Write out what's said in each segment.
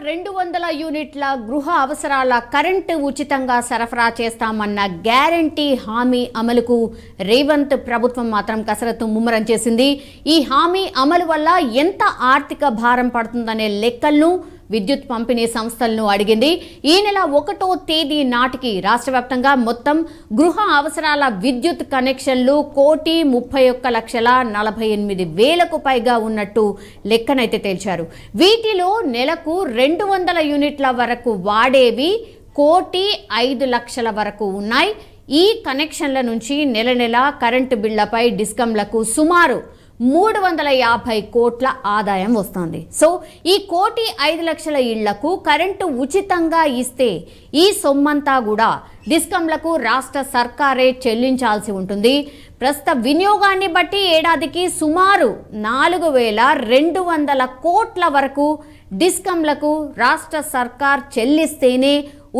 200 యూనిట్ల గృహ అవసరాల కరెంటు ఉచితంగా సరఫరా చేస్తామన్న గ్యారంటీ హామీ అమలుకు రేవంత్ ప్రభుత్వం మాత్రం కసరత్తు ముమ్మరం చేసింది. ఈ హామీ అమలు వల్ల ఎంత ఆర్థిక భారం పడుతుందనే లెక్కలను విద్యుత్ పంపిణీ సంస్థలను అడిగింది. ఈ నెల 1వ తేదీ నాటికి రాష్ట్ర వ్యాప్తంగా మొత్తం గృహ అవసరాల విద్యుత్ కనెక్షన్లు 1,31,48,000కు పైగా ఉన్నట్టు లెక్కనైతే తేల్చారు. వీటిలో నెలకు 200 యూనిట్ల వరకు వాడేవి 1,05,00,000 వరకు ఉన్నాయి. ఈ కనెక్షన్ల నుంచి నెల నెల కరెంటు బిళ్లపై డిస్కంలకు సుమారు 350 కోట్ల ఆదాయం వస్తుంది. సో ఈ 1,05,00,000 ఇళ్లకు కరెంటు ఉచితంగా ఇస్తే ఈ సొమ్మంతా కూడా డిస్కంలకు రాష్ట్ర సర్కారే చెల్లించాల్సి ఉంటుంది. ప్రస్తుత వినియోగాన్ని బట్టి ఏడాదికి సుమారు 4,200 కోట్ల వరకు డిస్కంలకు రాష్ట్ర సర్కార్ చెల్లిస్తేనే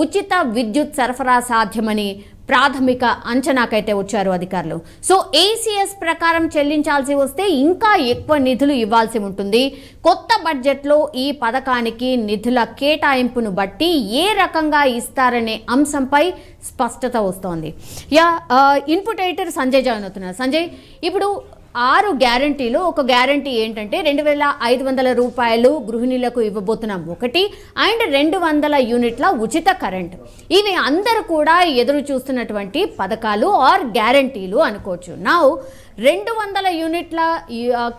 ఉచిత విద్యుత్ సరఫరా సాధ్యమని ప్రాథమిక అంచనాకైతే వచ్చారు అధికారులు. సో ఏసీఎస్ ప్రకారం చెల్లించాల్సి వస్తే ఇంకా ఎక్కువ నిధులు ఇవ్వాల్సి ఉంటుంది. కొత్త బడ్జెట్లో ఈ పథకానికి నిధుల కేటాయింపును బట్టి ఏ రకంగా ఇస్తారనే అంశంపై స్పష్టత వస్తోంది. ఇన్పుట్ ఎడిటర్ సంజయ్ జాయిన్ అవుతున్నారు. సంజయ్, ఇప్పుడు 6 గ్యారంటీలు ఒక గ్యారంటీ ఏంటంటే 2,500 రూపాయలు గృహిణులకు ఇవ్వబోతున్నాం ఒకటి, అండ్ 200 యూనిట్ల ఉచిత కరెంటు. ఇవి అందరూ కూడా ఎదురు చూస్తున్నటువంటి పథకాలు ఆర్ గ్యారంటీలు అనుకోవచ్చు. నా 200 యూనిట్ల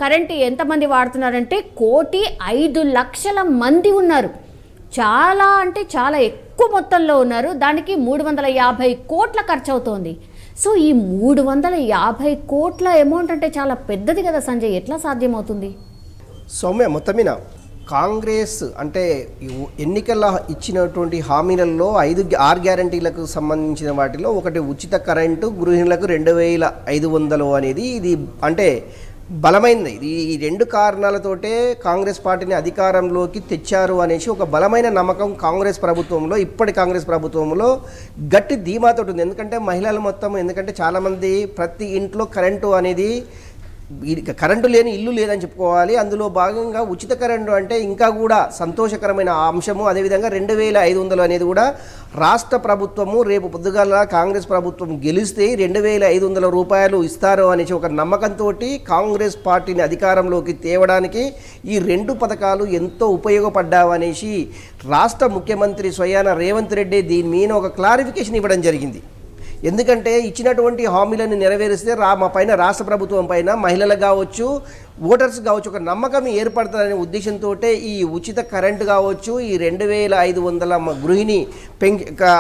కరెంటు ఎంతమంది వాడుతున్నారంటే 1,05,00,000 మంది ఉన్నారు. చాలా అంటే చాలా ఎక్కువ మొత్తంలో ఉన్నారు. దానికి 350 కోట్ల ఖర్చు అవుతోంది. సో ఈ 350 కోట్ల అమౌంట్ అంటే చాలా పెద్దది కదా సంజయ్, ఎట్లా సాధ్యమవుతుంది? సౌమ్య, మొత్తమిన కాంగ్రెస్ అంటే ఎన్నికల ఇచ్చినటువంటి హామీలలో 6 గ్యారంటీలకు సంబంధించిన వాటిలో ఒకటి ఉచిత కరెంటు గృహిణులకు 2,500 అనేది ఇది అంటే బలమైనది. ఈ 2 కారణాలతోటే కాంగ్రెస్ పార్టీని అధికారంలోకి తెచ్చారు అనేసి ఒక బలమైన నమ్మకం కాంగ్రెస్ ప్రభుత్వంలో, ఇప్పటి కాంగ్రెస్ ప్రభుత్వంలో గట్టి ధీమాతో ఉంది. ఎందుకంటే మహిళలు మొత్తం, ఎందుకంటే చాలామంది ప్రతి ఇంట్లో కరెంటు అనేది కరెంటు లేని ఇల్లు లేదని చెప్పుకోవాలి. అందులో భాగంగా ఉచిత కరెంటు అంటే ఇంకా కూడా సంతోషకరమైన అంశము. అదేవిధంగా 2,500 అనేది కూడా రాష్ట్ర ప్రభుత్వము రేపు పొద్దుగాల కాంగ్రెస్ ప్రభుత్వం గెలిస్తే 2,500 రూపాయలు ఇస్తారు అనేసి ఒక నమ్మకంతో కాంగ్రెస్ పార్టీని అధికారంలోకి తేవడానికి ఈ 2 పథకాలు ఎంతో ఉపయోగపడ్డావనేసి రాష్ట్ర ముఖ్యమంత్రి స్వయాన రేవంత్ రెడ్డి దీని మీద ఒక క్లారిఫికేషన్ ఇవ్వడం జరిగింది. ఎందుకంటే ఇచ్చినటువంటి హామీలను నెరవేరిస్తే మా పైన రాష్ట్ర ప్రభుత్వం పైన మహిళలకు కావచ్చు, ఓటర్స్ కావచ్చు ఒక నమ్మకం ఏర్పడుతుందనే ఉద్దేశంతో ఈ ఉచిత కరెంటు కావచ్చు, ఈ 2,500 గృహిణి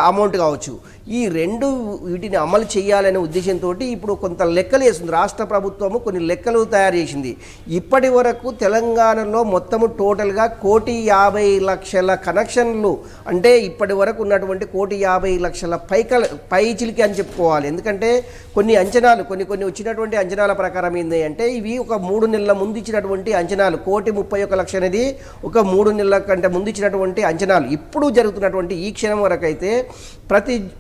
అమౌంట్ కావచ్చు, ఈ 2 వీటిని అమలు చేయాలనే ఉద్దేశంతో ఇప్పుడు కొంత లెక్కలు వేస్తుంది రాష్ట్ర ప్రభుత్వము. కొన్ని లెక్కలు తయారు చేసింది. ఇప్పటి వరకు తెలంగాణలో మొత్తము టోటల్గా 1,50,00,000 కనెక్షన్లు, అంటే ఇప్పటి వరకు ఉన్నటువంటి 1,50,00,000 పైచిలికి అని చెప్పుకోవాలి. ఎందుకంటే కొన్ని అంచనాలు కొన్ని వచ్చినటువంటి అంచనాల ప్రకారం ఏంటి అంటే ఇవి ఒక 3 నెలల ముందు ఇచ్చినటువంటి అంచనాలు. 1,31,00,000 అనేది ఒక 3 నెలల కంటే ముందు ఇచ్చినటువంటి అంచనాలు. ఇప్పుడు జరుగుతున్నటువంటి ఈ క్షణం వరకు అయితే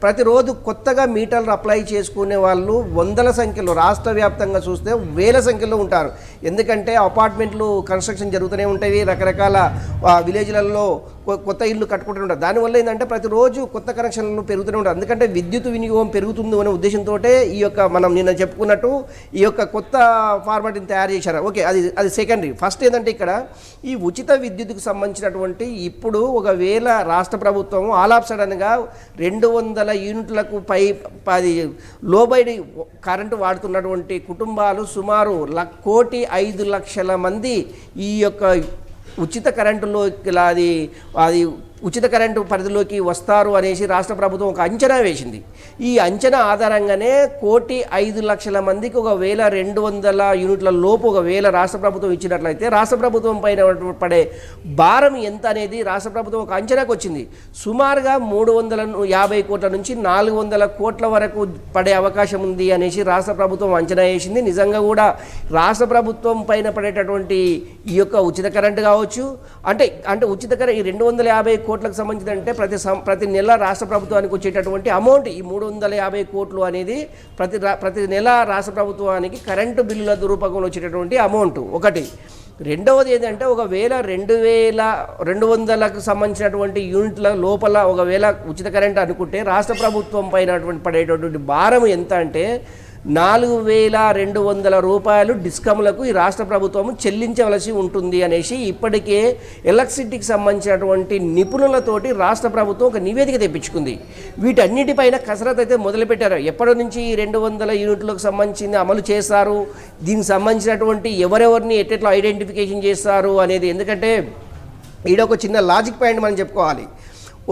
ప్రతిరోజు కొత్తగా మీటర్లు అప్లై చేసుకునే వాళ్ళు వందల సంఖ్యలో, రాష్ట్ర వ్యాప్తంగా చూస్తే వేల సంఖ్యలో ఉంటారు. ఎందుకంటే అపార్ట్మెంట్లు కన్స్ట్రక్షన్ జరుగుతూనే ఉంటాయి, రకరకాల విలేజ్లలో కొత్త ఇల్లు కట్టుకుంటూ ఉంటారు. దానివల్ల ఏంటంటే ప్రతిరోజు కొత్త కనెక్షన్లు పెరుగుతూనే ఉంటారు. ఎందుకంటే విద్యుత్ వినియోగం పెరుగుతుంది అనే ఉద్దేశంతో ఈ యొక్క మనం నిన్న చెప్పుకున్నట్టు ఈ యొక్క కొత్త ఫార్మాట్ని తయారు చేశారు. ఓకే, అది సెకండరీ. ఫస్ట్ ఏంటంటే ఇక్కడ ఈ ఉచిత విద్యుత్కు సంబంధించినటువంటి ఇప్పుడు ఒకవేళ రాష్ట్ర ప్రభుత్వం ఆల్ ఆఫ్ సడన్గా 200 యూనిట్లకు పై లోబడి కరెంటు వాడుతున్నటువంటి కుటుంబాలు సుమారు 1,05,00,000 మంది ఈ యొక్క ఉచిత కరెంటులో అది ఉచిత కరెంటు పరిధిలోకి వస్తారు అనేసి రాష్ట్ర ప్రభుత్వం ఒక అంచనా వేసింది. ఈ అంచనా ఆధారంగానే 1,05,00,000 మందికి 1,200 యూనిట్ల లోపు ఒకవేళ రాష్ట్ర ప్రభుత్వం ఇచ్చినట్లయితే రాష్ట్ర ప్రభుత్వం పైన పడే భారం ఎంత అనేది రాష్ట్ర ప్రభుత్వం ఒక అంచనాకు వచ్చింది. సుమారుగా 350 కోట్ల నుంచి 400 కోట్ల వరకు పడే అవకాశం ఉంది అనేసి రాష్ట్ర ప్రభుత్వం అంచనా వేసింది. నిజంగా కూడా రాష్ట్ర ప్రభుత్వం పైన పడేటటువంటి ఈ యొక్క ఉచిత కరెంటు కావచ్చు, అంటే ఉచిత కరెంట్ ఈ 250 కోట్లకు సంబంధించి అంటే ప్రతి నెల రాష్ట్ర ప్రభుత్వానికి వచ్చేటటువంటి అమౌంట్ ఈ 350 కోట్లు అనేది ప్రతి నెల రాష్ట్ర ప్రభుత్వానికి కరెంటు బిల్లుల రూపంలో వచ్చేటటువంటి అమౌంట్ ఒకటి. రెండవది ఏంటంటే ఒకవేళ 2200కు సంబంధించినటువంటి యూనిట్ల లోపల ఒకవేళ ఉచిత కరెంట్ అనుకుంటే రాష్ట్ర ప్రభుత్వం పైన పడేటటువంటి భారం ఎంత అంటే 4200 రూపాయలు డిస్కమ్లకు ఈ రాష్ట్ర ప్రభుత్వం చెల్లించవలసి ఉంటుంది అనేసి ఇప్పటికే ఎలక్ట్రిసిటీకి సంబంధించినటువంటి నిపుణులతోటి రాష్ట్ర ప్రభుత్వం ఒక నివేదిక తెప్పించుకుంది. వీటన్నిటిపైన కసరత్తు అయితే మొదలుపెట్టారు. ఎప్పటి నుంచి 200 యూనిట్లకు సంబంధించింది అమలు చేస్తారు, దీనికి సంబంధించినటువంటి ఎవరెవరిని ఎట్లా ఐడెంటిఫికేషన్ చేస్తారు అనేది. ఎందుకంటే ఈడొక చిన్న లాజిక్ పాయింట్ మనం చెప్పుకోవాలి.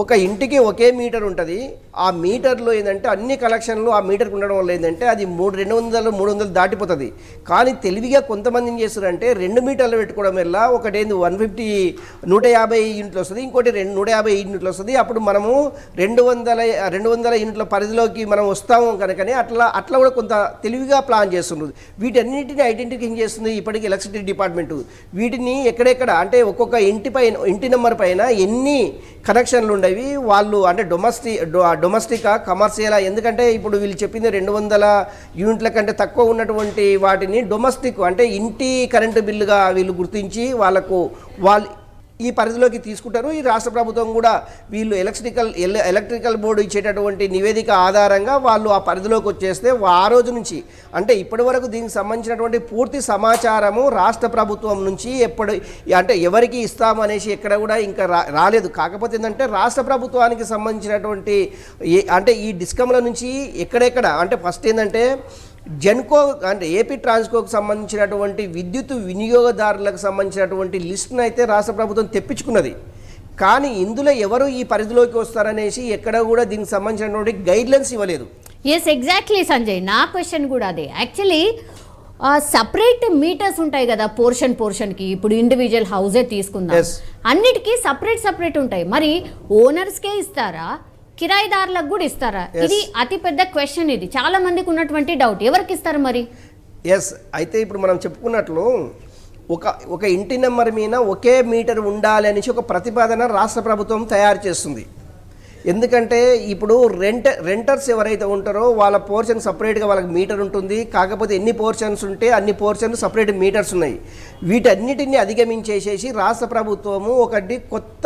ఒక ఇంటికి ఒకే మీటర్ ఉంటుంది. ఆ మీటర్లో ఏంటంటే అన్ని కలెక్షన్లు ఆ మీటర్కి ఉండడం వల్ల ఏంటంటే అది 200-300 దాటిపోతుంది. కానీ తెలివిగా కొంతమంది ఏం చేస్తారంటే 2 మీటర్లు పెట్టుకోవడం వల్ల ఒకటి 150 యూనిట్లు వస్తుంది, ఇంకోటి 150 యూనిట్లు వస్తుంది. అప్పుడు మనము 200 యూనిట్ల పరిధిలోకి మనం వస్తాము కనుకనే అట్లా కూడా కొంత తెలివిగా ప్లాన్ చేస్తున్నారు. వీటన్నిటిని ఐడెంటిఫికేషన్ చేస్తుంది ఇప్పటికీ ఎలక్ట్రిసిటీ డిపార్ట్మెంటు. వీటిని ఎక్కడెక్కడ అంటే ఒక్కొక్క ఇంటి నెంబర్ పైన ఎన్ని కనెక్షన్లు ఉండేవి, వాళ్ళు అంటే డొమెస్టికా కమర్షియలా. ఎందుకంటే ఇప్పుడు వీళ్ళు చెప్పింది 200 యూనిట్ల కంటే తక్కువ ఉన్నటువంటి వాటిని డొమెస్టిక్ అంటే ఇంటి కరెంటు బిల్లుగా వీళ్ళు గుర్తించి వాళ్ళు ఈ పరిధిలోకి తీసుకుంటారు. ఈ రాష్ట్ర ప్రభుత్వం కూడా వీళ్ళు ఎలక్ట్రికల్ బోర్డు ఇచ్చేటటువంటి నివేదిక ఆధారంగా వాళ్ళు ఆ పరిధిలోకి వచ్చేస్తే ఆ రోజు నుంచి అంటే ఇప్పటి వరకు దీనికి సంబంధించినటువంటి పూర్తి సమాచారము రాష్ట్ర ప్రభుత్వం నుంచి అంటే ఎవరికి ఇస్తాము అనేసి ఎక్కడ కూడా ఇంకా రాలేదు. కాకపోతే ఏంటంటే రాష్ట్ర ప్రభుత్వానికి సంబంధించినటువంటి అంటే ఈ డిస్కమ్ల నుంచి ఎక్కడెక్కడ అంటే ఫస్ట్ ఏంటంటే జెన్కో అంటే ఏపీ ట్రాన్స్కోకు సంబంధించినటువంటి విద్యుత్ వినియోగదారులకు సంబంధించినటువంటి లిస్టును అయితే రాష్ట్ర ప్రభుత్వం తెప్పించుకున్నది. కానీ ఇందులో ఎవరు ఈ పరిధిలోకి వస్తారనేసి ఎక్కడ కూడా దీనికి సంబంధించినటువంటి గైడ్లైన్స్ ఇవ్వలేదు. ఎస్, ఎగ్జాక్ట్లీ సంజయ్, నా క్వశ్చన్ కూడా అదే. యాక్చువల్లీ సపరేట్ మీటర్స్ ఉంటాయి కదా పోర్షన్కి. ఇప్పుడు ఇండివిజువల్ హౌసే తీసుకుందాం, అన్నిటికీ సపరేట్ ఉంటాయి. మరి ఓనర్స్కే ఇస్తారా, కిరాయిదారులకు కూడా ఇస్తారా? ఇది అతి పెద్ద క్వశ్చన్. ఇది చాలా మందికి ఉన్నటువంటి డౌట్, ఎవరికి ఇస్తారు మరి? ఎస్, అయితే ఇప్పుడు మనం చెప్పుకున్నట్లు ఒక ఇంటి నెంబర్ మీద ఒకే మీటర్ ఉండాలి అనేసి ఒక ప్రతిపాదన రాష్ట్ర ప్రభుత్వం తయారు చేస్తుంది. ఎందుకంటే ఇప్పుడు రెంటర్స్ ఎవరైతే ఉంటారో వాళ్ళ పోర్షన్ సపరేట్గా వాళ్ళకి మీటర్ ఉంటుంది. కాకపోతే ఎన్ని పోర్షన్స్ ఉంటే అన్ని పోర్షన్లు సపరేట్ మీటర్స్ ఉన్నాయి. వీటన్నిటిని అధిగమించేసేసి రాష్ట్ర ప్రభుత్వము ఒకటి కొత్త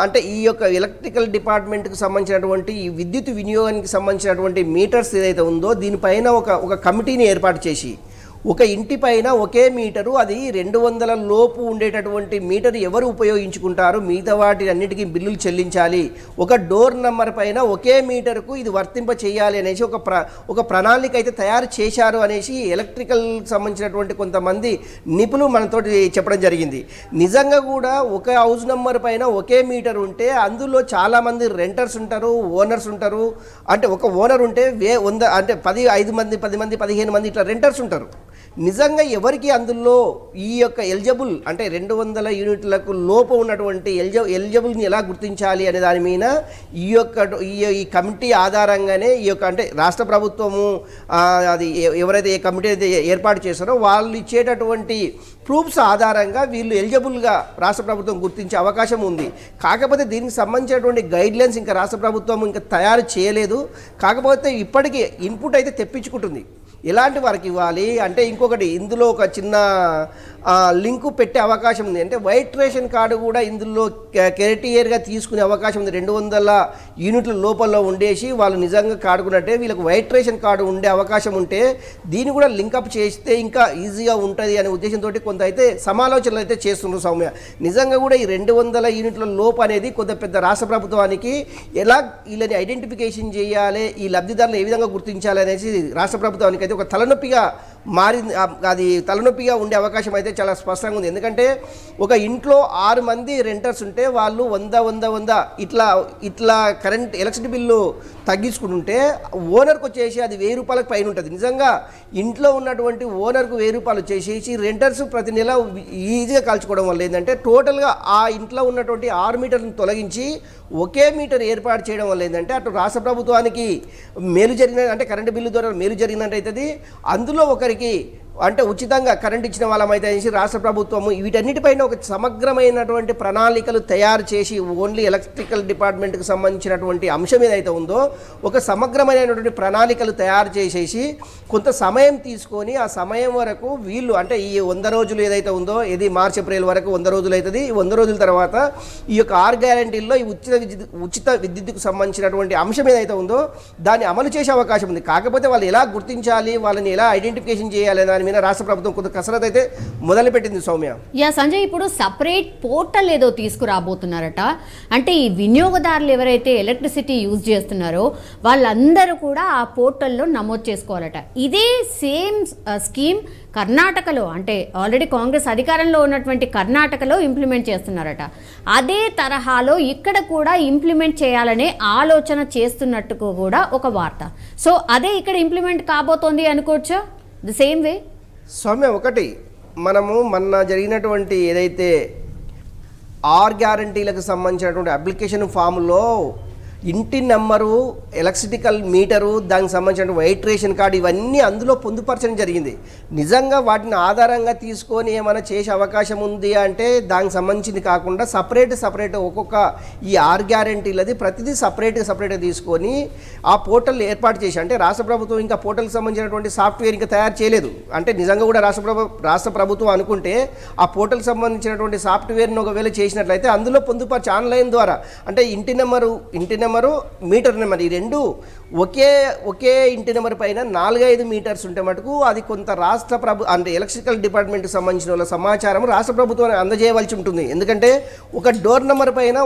అంటే ఈ యొక్క ఎలక్ట్రికల్ డిపార్ట్మెంట్కి సంబంధించినటువంటి ఈ విద్యుత్ వినియోగానికి సంబంధించినటువంటి మీటర్స్ ఏదైతే ఉందో దీనిపైన ఒక కమిటీని ఏర్పాటు చేసి ఒక ఇంటి పైన ఒకే మీటరు, అది 200 లోపు ఉండేటటువంటి మీటర్ ఎవరు ఉపయోగించుకుంటారు, మిగతా వాటి అన్నిటికీ బిల్లులు చెల్లించాలి, ఒక డోర్ నెంబర్ పైన ఒకే మీటర్కు ఇది వర్తింప చేయాలి అనేసి ఒక ప్రణాళిక అయితే తయారు చేశారు అనేసి ఎలక్ట్రికల్ సంబంధించినటువంటి కొంతమంది నిపుణులు మనతో చెప్పడం జరిగింది. నిజంగా కూడా ఒక హౌస్ నెంబర్ పైన ఒకే మీటర్ ఉంటే అందులో చాలామంది రెంటర్స్ ఉంటారు, ఓనర్స్ ఉంటారు. అంటే ఒక ఓనర్ ఉంటే 100 అంటే 5 మంది 10 మంది 15 మంది ఇట్లా రెంటర్స్ ఉంటారు. నిజంగా ఎవరికి అందులో ఈ యొక్క ఎలిజిబుల్ అంటే 200 యూనిట్లకు లోపు ఉన్నటువంటి ఎలిజిబుల్ని ఎలా గుర్తించాలి అనే దాని మీద ఈ కమిటీ ఆధారంగానే ఈ యొక్క అంటే రాష్ట్ర ప్రభుత్వము అది ఎవరైతే ఏ కమిటీ అయితే ఏర్పాటు చేశారో వాళ్ళు ఇచ్చేటటువంటి ప్రూఫ్స్ ఆధారంగా వీళ్ళు ఎలిజిబుల్గా రాష్ట్ర ప్రభుత్వం గుర్తించే అవకాశం ఉంది. కాకపోతే దీనికి సంబంధించినటువంటి గైడ్లైన్స్ ఇంకా రాష్ట్ర ప్రభుత్వం ఇంకా తయారు చేయలేదు. కాకపోతే ఇప్పటికీ ఇన్పుట్ అయితే తెప్పించుకుంటుంది. ఎలాంటి వారికి ఇవ్వాలి అంటే ఇంకొకటి ఇందులో ఒక చిన్న లింకు పెట్టే అవకాశం ఉంది. అంటే వైట్ రేషన్ కార్డు కూడా ఇందులో క్రైటీరియర్గా తీసుకునే అవకాశం ఉంది. 200 యూనిట్ల లోపల ఉండేసి వాళ్ళు నిజంగా కాడుకున్నట్టే వీళ్ళకి వైట్ రేషన్ కార్డు ఉండే అవకాశం ఉంటే దీన్ని కూడా లింకప్ చేస్తే ఇంకా ఈజీగా ఉంటుంది అనే ఉద్దేశంతో కొంత అయితే సమాలోచనలు అయితే చేస్తున్నారు సౌమ్య. నిజంగా కూడా ఈ 200 యూనిట్ల లోపు అనేది కొంత పెద్ద రాష్ట్ర ప్రభుత్వానికి ఎలా వీళ్ళని ఐడెంటిఫికేషన్ చేయాలి, ఈ లబ్ధిదారులను ఏ విధంగా గుర్తించాలి అనేసి రాష్ట్ర ప్రభుత్వానికి అయితే ఒక తలనొప్పిగా మారింది. అది తలనొప్పిగా ఉండే అవకాశం అయితే చాలా స్పష్టంగా ఉంది. ఎందుకంటే ఒక ఇంట్లో 6 మంది రెంటర్స్ ఉంటే వాళ్ళు 100 ఇట్లా కరెంట్ ఎలక్ట్రిసిటీ బిల్లు తగ్గించుకుంటుంటే ఓనర్కి వచ్చేసి అది 1000 రూపాయలకు పైన ఉంటుంది. నిజంగా ఇంట్లో ఉన్నటువంటి ఓనర్కు 1000 రూపాయలు వచ్చేసి రెంటర్స్ ప్రతి నెల ఈజీగా కాల్చుకోవడం వల్ల ఏంటంటే టోటల్గా ఆ ఇంట్లో ఉన్నటువంటి 6 మీటర్లను తొలగించి ఒకే మీటర్ ఏర్పాటు చేయడం వల్ల ఏంటంటే అటు రాష్ట్ర ప్రభుత్వానికి మేలు జరిగిన అంటే కరెంటు బిల్లు ద్వారా మేలు జరిగినట్టు అవుతుంది. అందులో ఒకరికి అంటే ఉచితంగా కరెంట్ ఇచ్చిన వాళ్ళమైతే అనేసి రాష్ట్ర ప్రభుత్వము వీటన్నిటిపైన ఒక సమగ్రమైనటువంటి ప్రణాళికలు తయారు చేసి ఓన్లీ ఎలక్ట్రికల్ డిపార్ట్మెంట్కి సంబంధించినటువంటి అంశం ఏదైతే ఉందో ఒక సమగ్రమైనటువంటి ప్రణాళికలు తయారు చేసేసి కొంత సమయం తీసుకొని ఆ సమయం వరకు వీళ్ళు అంటే ఈ 100 రోజులు ఏదైతే ఉందో ఇది మార్చి ఏప్రిల్ వరకు 100 రోజులు అవుతుంది. ఈ 100 రోజుల తర్వాత ఈ యొక్క 6 గ్యారంటీల్లో ఈ ఉచిత విద్యుత్కు సంబంధించినటువంటి అంశం ఏదైతే ఉందో దాన్ని అమలు చేసే అవకాశం ఉంది. కాకపోతే వాళ్ళు ఎలా గుర్తించాలి, వాళ్ళని ఎలా ఐడెంటిఫికేషన్ చేయాలి దాని మీద రాష్ట్ర ప్రభుత్వం కొంత కసరత్ అయితే మొదలుపెట్టింది సౌమ్య. సంజయ్, ఇప్పుడు సపరేట్ పోర్టల్ ఏదో తీసుకురాబోతున్నారట. అంటే ఈ వినియోగదారులు ఎవరైతే ఎలక్ట్రిసిటీ యూజ్ చేస్తున్నారో వాళ్ళందరూ కూడా ఆ పోర్టల్లో నమోదు చేసుకోవాలట. ఇదే సేమ్ స్కీమ్ కర్ణాటకలో, అంటే ఆల్రెడీ కాంగ్రెస్ అధికారంలో ఉన్నటువంటి కర్ణాటకలో ఇంప్లిమెంట్ చేస్తున్నారట. అదే తరహాలో ఇక్కడ కూడా ఇంప్లిమెంట్ చేయాలనే ఆలోచన చేస్తున్నట్టు కూడా ఒక వార్త. సో అదే ఇక్కడ ఇంప్లిమెంట్ కాబోతోంది అనుకోవచ్చా ది సేమ్ వే? సౌమ్య, ఒకటి మనము మొన్న జరిగినటువంటి ఏదైతే 6 గ్యారంటీలకు సంబంధించినటువంటి అప్లికేషన్ ఫామ్లో ఇంటి నెంబరు, ఎలక్ట్రికల్ మీటరు, దానికి సంబంధించిన వైట్ రేషన్ కార్డు ఇవన్నీ అందులో పొందుపరచడం జరిగింది. నిజంగా వాటిని ఆధారంగా తీసుకొని ఏమైనా చేసే అవకాశం ఉంది అంటే దానికి సంబంధించింది కాకుండా సపరేట్ ఒక్కొక్క ఈ 6 గ్యారంటీలది ప్రతిదీ సపరేట్గా తీసుకొని ఆ పోర్టల్ ఏర్పాటు చేసి, అంటే రాష్ట్ర ప్రభుత్వం ఇంకా పోర్టల్కి సంబంధించినటువంటి సాఫ్ట్వేర్ ఇంకా తయారు చేయలేదు. అంటే నిజంగా కూడా రాష్ట్ర ప్రభుత్వం అనుకుంటే ఆ పోర్టల్కి సంబంధించినటువంటి సాఫ్ట్వేర్ని ఒకవేళ చేసినట్లయితే అందులో పొందుపరిచి ఆన్లైన్ ద్వారా అంటే ఇంటి నెంబరు, మీటర్ నెంబర్ ఈ రెండు ఒకే ఇంటి నెంబర్ పైన 4-5 మీటర్స్ ఉంటే మటుకు అది కొంత అంటే ఎలక్ట్రికల్ డిపార్ట్మెంట్కి సంబంధించిన వాళ్ళ సమాచారం రాష్ట్ర ప్రభుత్వానికి అందజేయవలసి ఉంటుంది. ఎందుకంటే ఒక డోర్ నెంబర్ పైన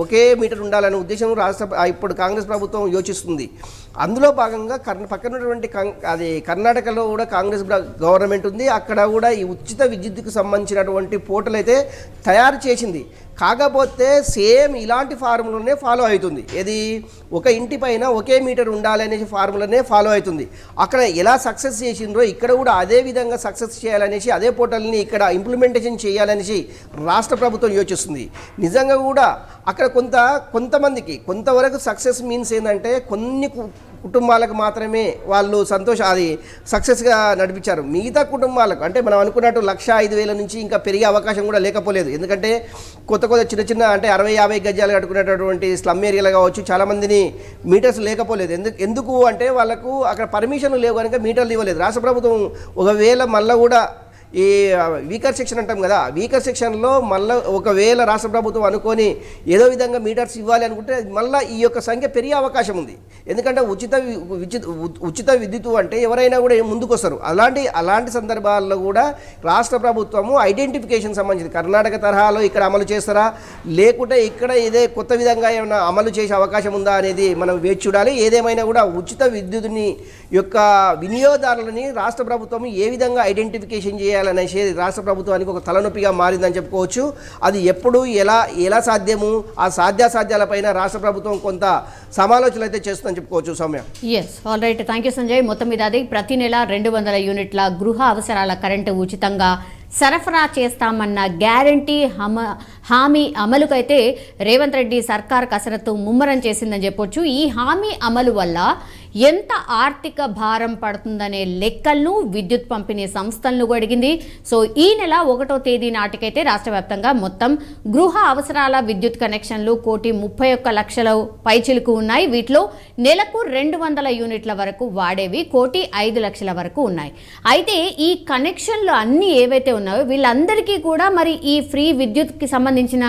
ఒకే మీటర్ ఉండాలనే ఉద్దేశం ఇప్పుడు కాంగ్రెస్ ప్రభుత్వం యోచిస్తుంది. అందులో భాగంగా పక్కన ఉన్నటువంటి అది కర్ణాటకలో కూడా కాంగ్రెస్ గవర్నమెంట్ ఉంది. అక్కడ కూడా ఈ ఉచిత విద్యుత్తుకు సంబంధించినటువంటి పోర్టల్ అయితే తయారు చేసింది. కాకపోతే సేమ్ ఇలాంటి ఫార్ములానే ఫాలో అవుతుంది. ఏది ఒక ఇంటి పైన ఒకే మీటర్ ఉండాలనే ఫార్ములానే ఫాలో అవుతుంది. అక్కడ ఎలా సక్సెస్ చేసిండ్రో ఇక్కడ కూడా అదే విధంగా సక్సెస్ చేయాలనేసి అదే పోర్టల్ని ఇక్కడ ఇంప్లిమెంటేషన్ చేయాలనేసి రాష్ట్ర ప్రభుత్వం యోచిస్తుంది. నిజంగా కూడా అక్కడ కొంతమందికి కొంతవరకు సక్సెస్ మీన్స్ ఏంటంటే కొన్ని కుటుంబాలకు మాత్రమే వాళ్ళు అది సక్సెస్గా నడిపించారు. మిగతా కుటుంబాలకు అంటే మనం అనుకున్నట్టు 1,05,000 నుంచి ఇంకా పెరిగే అవకాశం కూడా లేకపోలేదు. ఎందుకంటే కొత్త చిన్న అంటే 60-50 గజాలు కట్టుకునేటటువంటి స్లమ్ ఏరియాలు కావచ్చు చాలామందిని మీటర్స్ లేకపోలేదు. ఎందుకు అంటే వాళ్ళకు అక్కడ పర్మిషన్లు లేవు కనుక మీటర్లు ఇవ్వలేదు. రాష్ట్ర ప్రభుత్వం ఒకవేళ మళ్ళీ కూడా ఈ వీకర్ సెక్షన్ అంటాం కదా, వీకర్ సెక్షన్లో మళ్ళీ ఒకవేళ రాష్ట్ర ప్రభుత్వం అనుకొని ఏదో విధంగా మీటర్స్ ఇవ్వాలి అనుకుంటే మళ్ళీ ఈ యొక్క సంఖ్య పెరిగే అవకాశం ఉంది. ఎందుకంటే ఉచిత విద్యుత్ అంటే ఎవరైనా కూడా ముందుకు వస్తారు. అలాంటి సందర్భాల్లో కూడా రాష్ట్ర ప్రభుత్వము ఐడెంటిఫికేషన్ సంబంధించి కర్ణాటక తరహాలో ఇక్కడ అమలు చేస్తారా లేకుంటే ఇక్కడ ఇదే కొత్త విధంగా ఏమైనా అమలు చేసే అవకాశం ఉందా అనేది మనం వేచి చూడాలి. ఏదేమైనా కూడా ఉచిత విద్యుత్ని యొక్క వినియోగదారులని రాష్ట్ర ప్రభుత్వం ఏ విధంగా ఐడెంటిఫికేషన్ చేయాలనేసి రాష్ట్ర ప్రభుత్వానికి ఒక తలనొప్పిగా మారిందని చెప్పుకోవచ్చు. అది ఎప్పుడు ఎలా సాధ్యము ఆ సాధ్యాసాధ్యాలపైన రాష్ట్ర ప్రభుత్వం కొంత సమాలోచనలు అయితే చేస్తుందని చెప్పుకోవచ్చు. Soumya, yes, all right, thank you Sanjay. మొత్తం మీద అది ప్రతి నెల 200 యూనిట్ల గృహ అవసరాల కరెంటు ఉచితంగా సరఫరా చేస్తామన్న గ్యారంటీ హామీ అమలుకైతే రేవంత్ రెడ్డి సర్కార్ కసరత్తు ముమ్మరం చేసిందని చెప్పొచ్చు. ఈ హామీ అమలు వల్ల ఎంత ఆర్థిక భారం పడుతుందనే లెక్కలను విద్యుత్ పంపిణీ సంస్థలను అడిగింది. సో ఈ నెల 1వ తేదీ నాటికైతే రాష్ట్ర వ్యాప్తంగా మొత్తం గృహ అవసరాల విద్యుత్ కనెక్షన్లు 1,31,00,000 పైచిలుకు ఉన్నాయి. వీటిలో నెలకు 200 యూనిట్ల వరకు వాడేవి 1,05,00,000 వరకు ఉన్నాయి. అయితే ఈ కనెక్షన్లు అన్నీ ఏవైతే ఉన్నాయో వీళ్ళందరికీ కూడా మరి ఈ ఫ్రీ విద్యుత్కి సంబంధించిన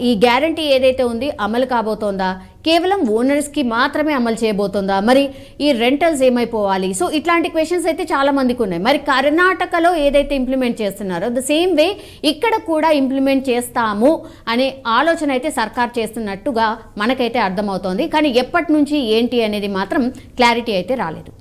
ఈ గ్యారంటీ ఏదైతే ఉంది అమలు కాబోతోందా, కేవలం ఓనర్స్కి మాత్రమే అమలు చేయబోతోందా, మరి ఈ రెంటల్స్ ఏమైపోవాలి? సో ఇట్లాంటి క్వశ్చన్స్ అయితే చాలా మందికి ఉన్నాయి. మరి కర్ణాటకలో ఏదైతే ఇంప్లిమెంట్ చేస్తున్నారో ద సేమ్ వే ఇక్కడ కూడా ఇంప్లిమెంట్ చేస్తాము అనే ఆలోచన అయితే సర్కార్ చేస్తున్నట్టుగా మనకైతే అర్థమవుతోంది. కానీ ఎప్పటి నుంచి ఏంటి అనేది మాత్రం క్లారిటీ అయితే రాలేదు.